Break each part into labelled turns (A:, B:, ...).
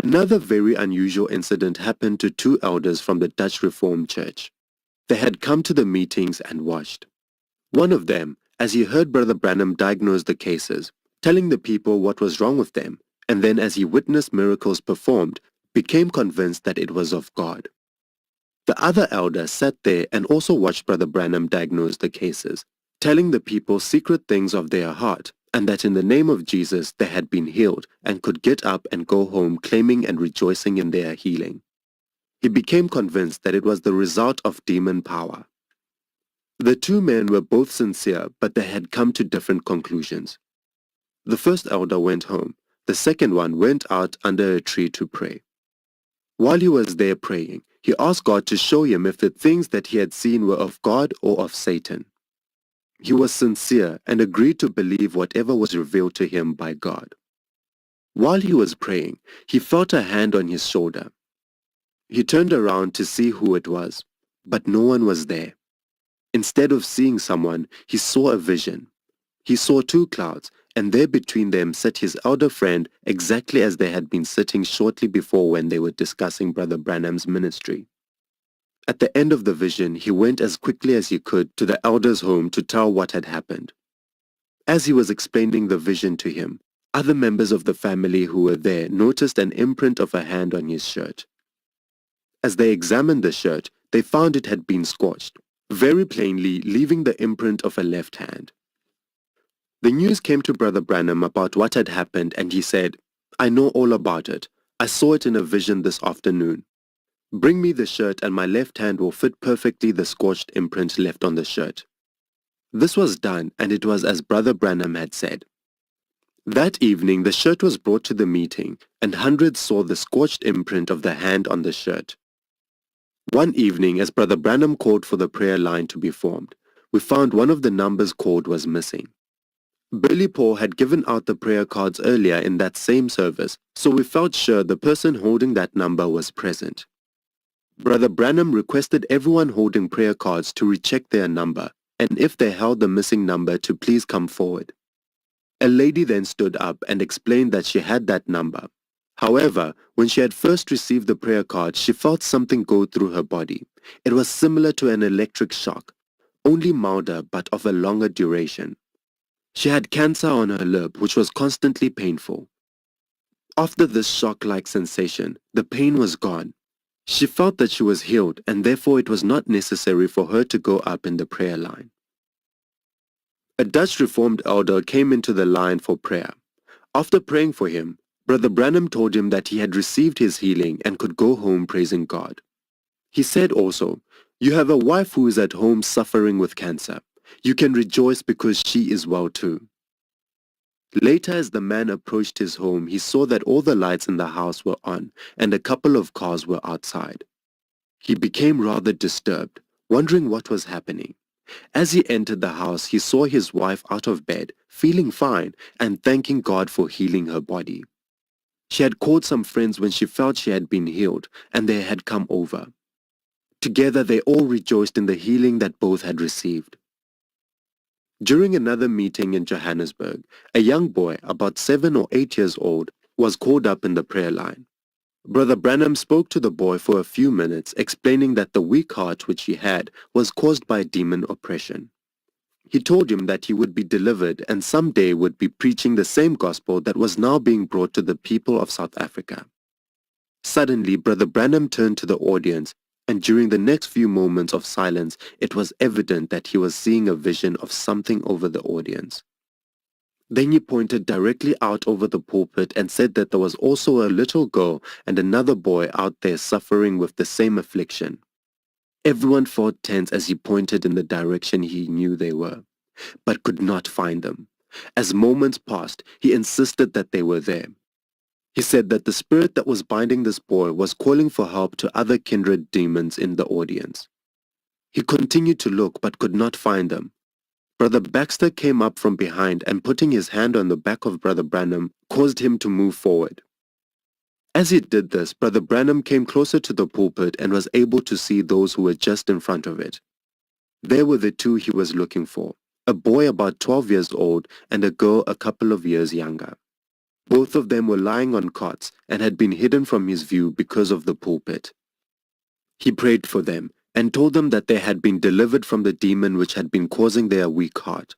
A: Another very unusual incident happened to two elders from the Dutch Reformed Church. They had come to the meetings and watched. One of them, as he heard Brother Branham diagnose the cases, telling the people what was wrong with them, and then as he witnessed miracles performed, became convinced that it was of God. The other elder sat there and also watched Brother Branham diagnose the cases, telling the people secret things of their heart, and that in the name of Jesus they had been healed and could get up and go home claiming and rejoicing in their healing. He became convinced that it was the result of demon power. The two men were both sincere, but they had come to different conclusions. The first elder went home. The second one went out under a tree to pray. While he was there praying, he asked God to show him if the things that he had seen were of God or of Satan. He was sincere and agreed to believe whatever was revealed to him by God. While he was praying, he felt a hand on his shoulder. He turned around to see who it was, but no one was there. Instead of seeing someone, he saw a vision. He saw two clouds, and there between them sat his elder friend exactly as they had been sitting shortly before when they were discussing Brother Branham's ministry. At the end of the vision, he went as quickly as he could to the elder's home to tell what had happened. As he was explaining the vision to him, other members of the family who were there noticed an imprint of a hand on his shirt. As they examined the shirt, they found it had been scorched, very plainly leaving the imprint of a left hand. The news came to Brother Branham about what had happened, and he said, "I know all about it. I saw it in a vision this afternoon. Bring me the shirt and my left hand will fit perfectly the scorched imprint left on the shirt." This was done, and it was as Brother Branham had said. That evening the shirt was brought to the meeting, and hundreds saw the scorched imprint of the hand on the shirt. One evening, as Brother Branham called for the prayer line to be formed, we found one of the numbers called was missing. Billy Paul had given out the prayer cards earlier in that same service, so we felt sure the person holding that number was present. Brother Branham requested everyone holding prayer cards to recheck their number, and if they held the missing number to please come forward. A lady then stood up and explained that she had that number. However, when she had first received the prayer card, she felt something go through her body. It was similar to an electric shock, only milder but of a longer duration. She had cancer on her lip, which was constantly painful. After this shock-like sensation, the pain was gone. She felt that she was healed, and therefore it was not necessary for her to go up in the prayer line. A Dutch Reformed elder came into the line for prayer. After praying for him, Brother Branham told him that he had received his healing and could go home praising God. He said also, "You have a wife who is at home suffering with cancer. You can rejoice because she is well too." Later, as the man approached his home, he saw that all the lights in the house were on and a couple of cars were outside. He became rather disturbed, wondering what was happening. As he entered the house, he saw his wife out of bed, feeling fine and thanking God for healing her body. She had called some friends when she felt she had been healed, and they had come over. Together they all rejoiced in the healing that both had received. During another meeting in Johannesburg, a young boy, about 7 or 8 years old, was called up in the prayer line. Brother Branham spoke to the boy for a few minutes, explaining that the weak heart which he had was caused by demon oppression. He told him that he would be delivered and someday would be preaching the same gospel that was now being brought to the people of South Africa. Suddenly, Brother Branham turned to the audience, and during the next few moments of silence, it was evident that he was seeing a vision of something over the audience. Then he pointed directly out over the pulpit and said that there was also a little girl and another boy out there suffering with the same affliction. Everyone felt tense as he pointed in the direction he knew they were, but could not find them. As moments passed, he insisted that they were there. He said that the spirit that was binding this boy was calling for help to other kindred demons in the audience. He continued to look but could not find them. Brother Baxter came up from behind and putting his hand on the back of Brother Branham caused him to move forward. As he did this, Brother Branham came closer to the pulpit and was able to see those who were just in front of it. There were the two he was looking for, a boy about 12 years old and a girl a couple of years younger. Both of them were lying on cots and had been hidden from his view because of the pulpit. He prayed for them and told them that they had been delivered from the demon which had been causing their weak heart.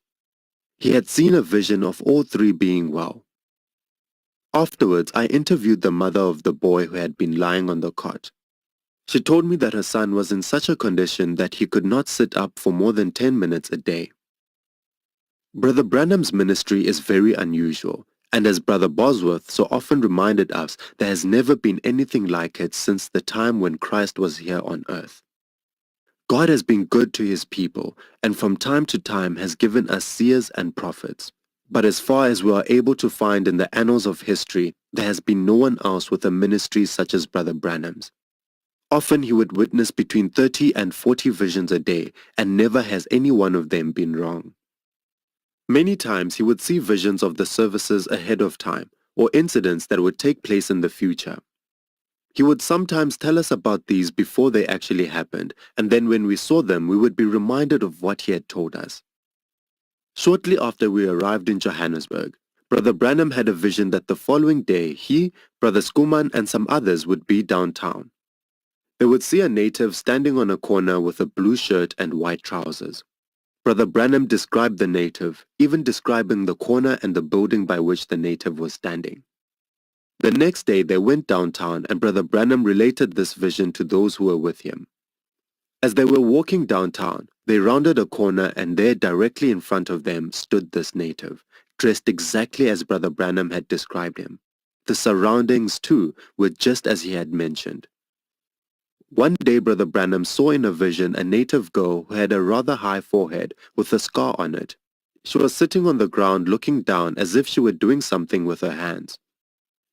A: He had seen a vision of all three being well. Afterwards, I interviewed the mother of the boy who had been lying on the cot. She told me that her son was in such a condition that he could not sit up for more than 10 minutes a day. Brother Branham's ministry is very unusual, and as Brother Bosworth so often reminded us, there has never been anything like it since the time when Christ was here on earth. God has been good to his people, and from time to time has given us seers and prophets. But as far as we are able to find in the annals of history, there has been no one else with a ministry such as Brother Branham's. Often he would witness between 30 and 40 visions a day, and never has any one of them been wrong. Many times he would see visions of the services ahead of time, or incidents that would take place in the future. He would sometimes tell us about these before they actually happened, and then when we saw them, we would be reminded of what he had told us. Shortly after we arrived in Johannesburg, Brother Branham had a vision that the following day he, Brother Schoeman, and some others would be downtown. They would see a native standing on a corner with a blue shirt and white trousers. Brother Branham described the native, even describing the corner and the building by which the native was standing. The next day they went downtown and Brother Branham related this vision to those who were with him. As they were walking downtown, they rounded a corner and there directly in front of them stood this native, dressed exactly as Brother Branham had described him. The surroundings too were just as he had mentioned. One day Brother Branham saw in a vision a native girl who had a rather high forehead with a scar on it. She was sitting on the ground looking down as if she were doing something with her hands.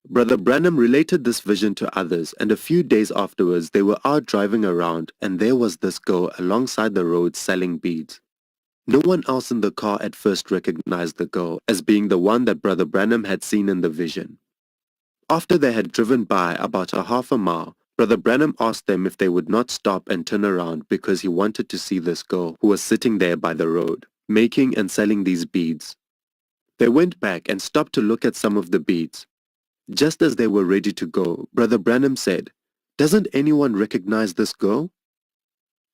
A: Brother Branham related this vision to others, and a few days afterwards they were out driving around and there was this girl alongside the road selling beads. No one else in the car at first recognized the girl as being the one that Brother Branham had seen in the vision. After they had driven by about a half a mile, Brother Branham asked them if they would not stop and turn around because he wanted to see this girl who was sitting there by the road, making and selling these beads. They went back and stopped to look at some of the beads. Just as they were ready to go, Brother Branham said, "Doesn't anyone recognize this girl?"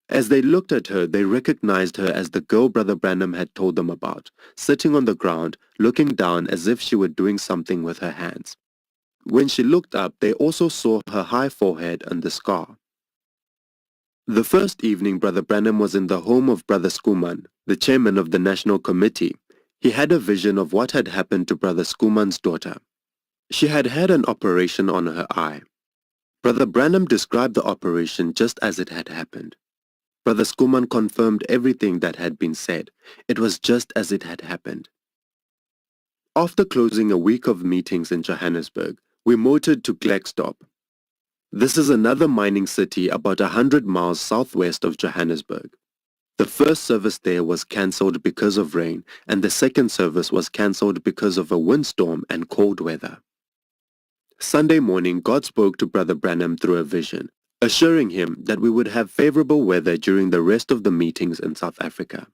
A: As they looked at her, they recognized her as the girl Brother Branham had told them about, sitting on the ground, looking down as if she were doing something with her hands. When she looked up, they also saw her high forehead and the scar. The first evening Brother Branham was in the home of Brother Schoeman, the chairman of the National Committee. He had a vision of what had happened to Brother Schoeman's daughter. She had had an operation on her eye. Brother Branham described the operation just as it had happened. Brother Schoeman confirmed everything that had been said. It was just as it had happened. After closing a week of meetings in Johannesburg, we motored to Klerksdorp. This is another mining city about 100 miles southwest of Johannesburg. The first service there was cancelled because of rain, and the second service was cancelled because of a windstorm and cold weather. Sunday morning, God spoke to Brother Branham through a vision, assuring him that we would have favorable weather during the rest of the meetings in South Africa.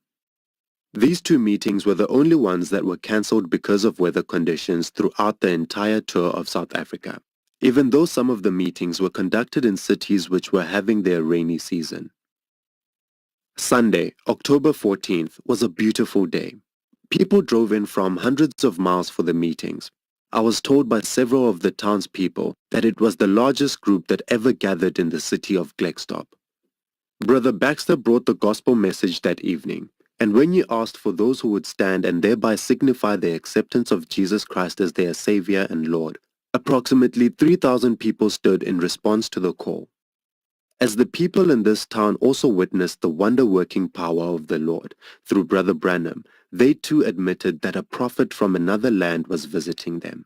A: These two meetings were the only ones that were cancelled because of weather conditions throughout the entire tour of South Africa, even though some of the meetings were conducted in cities which were having their rainy season. Sunday, October 14th, was a beautiful day. People drove in from hundreds of miles for the meetings. I was told by several of the townspeople that it was the largest group that ever gathered in the city of Klerksdorp. Brother Baxter brought the gospel message that evening, and when he asked for those who would stand and thereby signify their acceptance of Jesus Christ as their Savior and Lord, approximately 3,000 people stood in response to the call. As the people in this town also witnessed the wonder-working power of the Lord through Brother Branham, they too admitted that a prophet from another land was visiting them.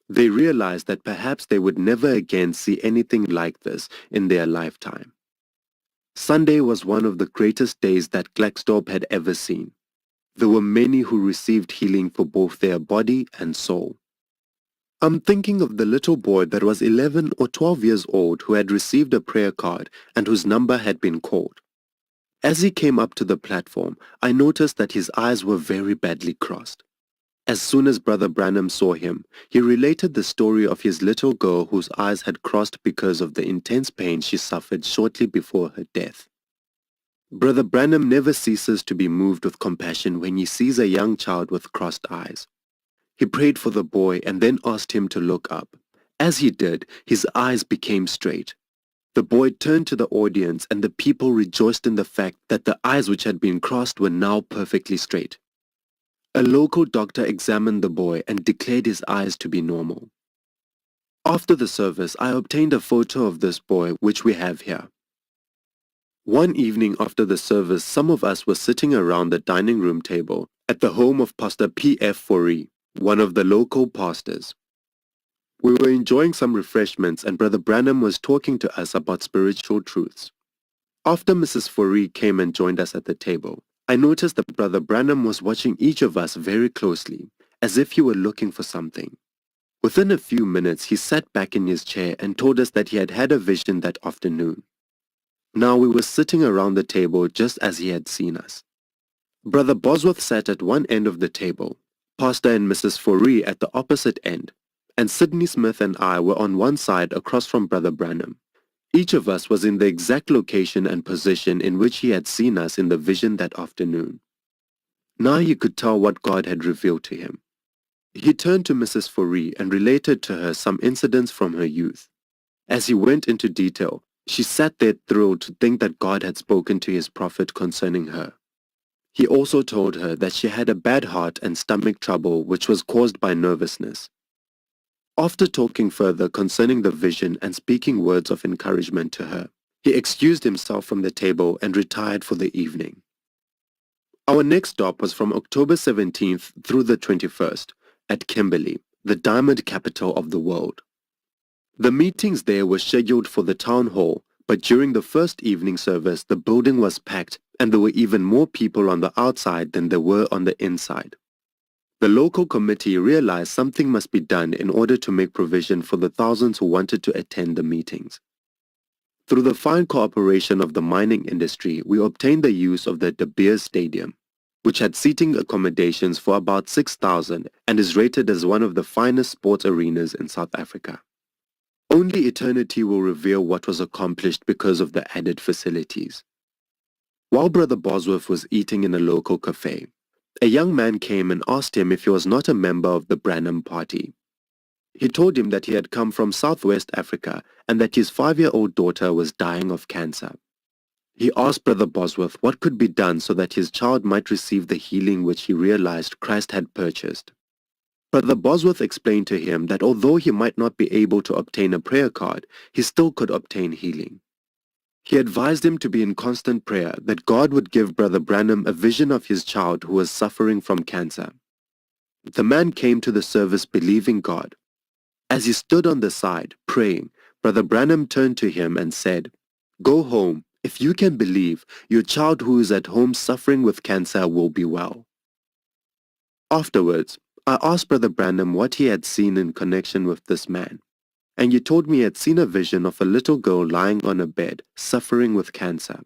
A: They realized that perhaps they would never again see anything like this in their lifetime. Sunday was one of the greatest days that Klerksdorp had ever seen. There were many who received healing for both their body and soul. I'm thinking of the little boy that was 11 or 12 years old who had received a prayer card and whose number had been called. As he came up to the platform, I noticed that his eyes were very badly crossed. As soon as Brother Branham saw him, he related the story of his little girl whose eyes had crossed because of the intense pain she suffered shortly before her death. Brother Branham never ceases to be moved with compassion when he sees a young child with crossed eyes. He prayed for the boy and then asked him to look up. As he did, his eyes became straight. The boy turned to the audience and the people rejoiced in the fact that the eyes which had been crossed were now perfectly straight. A local doctor examined the boy and declared his eyes to be normal. After the service, I obtained a photo of this boy, which we have here. One evening after the service, some of us were sitting around the dining room table at the home of Pastor P.F. Foree, one of the local pastors. We were enjoying some refreshments and Brother Branham was talking to us about spiritual truths. After Mrs. Foree came and joined us at the table, I noticed that Brother Branham was watching each of us very closely, as if he were looking for something. Within a few minutes, he sat back in his chair and told us that he had had a vision that afternoon. Now we were sitting around the table just as he had seen us. Brother Bosworth sat at one end of the table, Pastor and Mrs. Foree at the opposite end, and Sidney Smith and I were on one side across from Brother Branham. Each of us was in the exact location and position in which he had seen us in the vision that afternoon. Now he could tell what God had revealed to him. He turned to Mrs. Foree and related to her some incidents from her youth. As he went into detail, she sat there thrilled to think that God had spoken to his prophet concerning her. He also told her that she had a bad heart and stomach trouble which was caused by nervousness. After talking further concerning the vision and speaking words of encouragement to her, he excused himself from the table and retired for the evening. Our next stop was from October 17th through the 21st at Kimberley, the diamond capital of the world. The meetings there were scheduled for the town hall, but during the first evening service the building was packed and there were even more people on the outside than there were on the inside. The local committee realized something must be done in order to make provision for the thousands who wanted to attend the meetings. Through the fine cooperation of the mining industry, we obtained the use of the De Beers Stadium, which had seating accommodations for about 6,000 and is rated as one of the finest sports arenas in South Africa. Only eternity will reveal what was accomplished because of the added facilities. While Brother Bosworth was eating in a local cafe, a young man came and asked him if he was not a member of the Branham Party. He told him that he had come from Southwest Africa and that his 5-year-old daughter was dying of cancer. He asked Brother Bosworth what could be done so that his child might receive the healing which he realized Christ had purchased. Brother Bosworth explained to him that although he might not be able to obtain a prayer card, he still could obtain healing. He advised him to be in constant prayer that God would give Brother Branham a vision of his child who was suffering from cancer. The man came to the service believing God. As he stood on the side, praying, Brother Branham turned to him and said, "Go home. If you can believe, your child who is at home suffering with cancer will be well." Afterwards, I asked Brother Branham what he had seen in connection with this man, and he told me he had seen a vision of a little girl lying on a bed, suffering with cancer.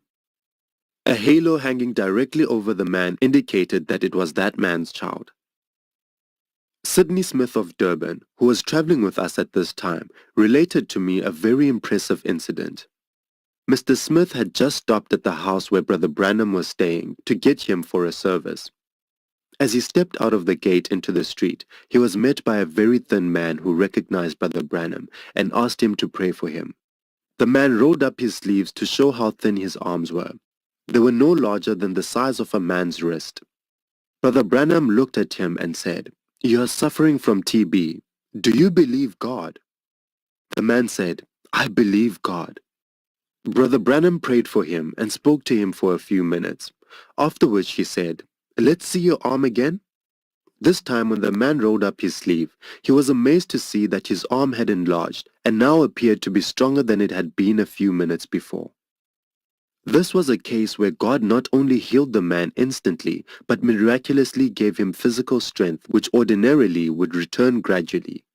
A: A halo hanging directly over the man indicated that it was that man's child. Sidney Smith of Durban, who was traveling with us at this time, related to me a very impressive incident. Mr. Smith had just stopped at the house where Brother Branham was staying to get him for a service. As he stepped out of the gate into the street, he was met by a very thin man who recognized Brother Branham and asked him to pray for him. The man rolled up his sleeves to show how thin his arms were. They were no larger than the size of a man's wrist. Brother Branham looked at him and said, "You are suffering from TB. Do you believe God?" The man said, "I believe God." Brother Branham prayed for him and spoke to him for a few minutes, after which he said, "Let's see your arm again." This time when the man rolled up his sleeve, he was amazed to see that his arm had enlarged and now appeared to be stronger than it had been a few minutes before. This was a case where God not only healed the man instantly, but miraculously gave him physical strength which ordinarily would return gradually.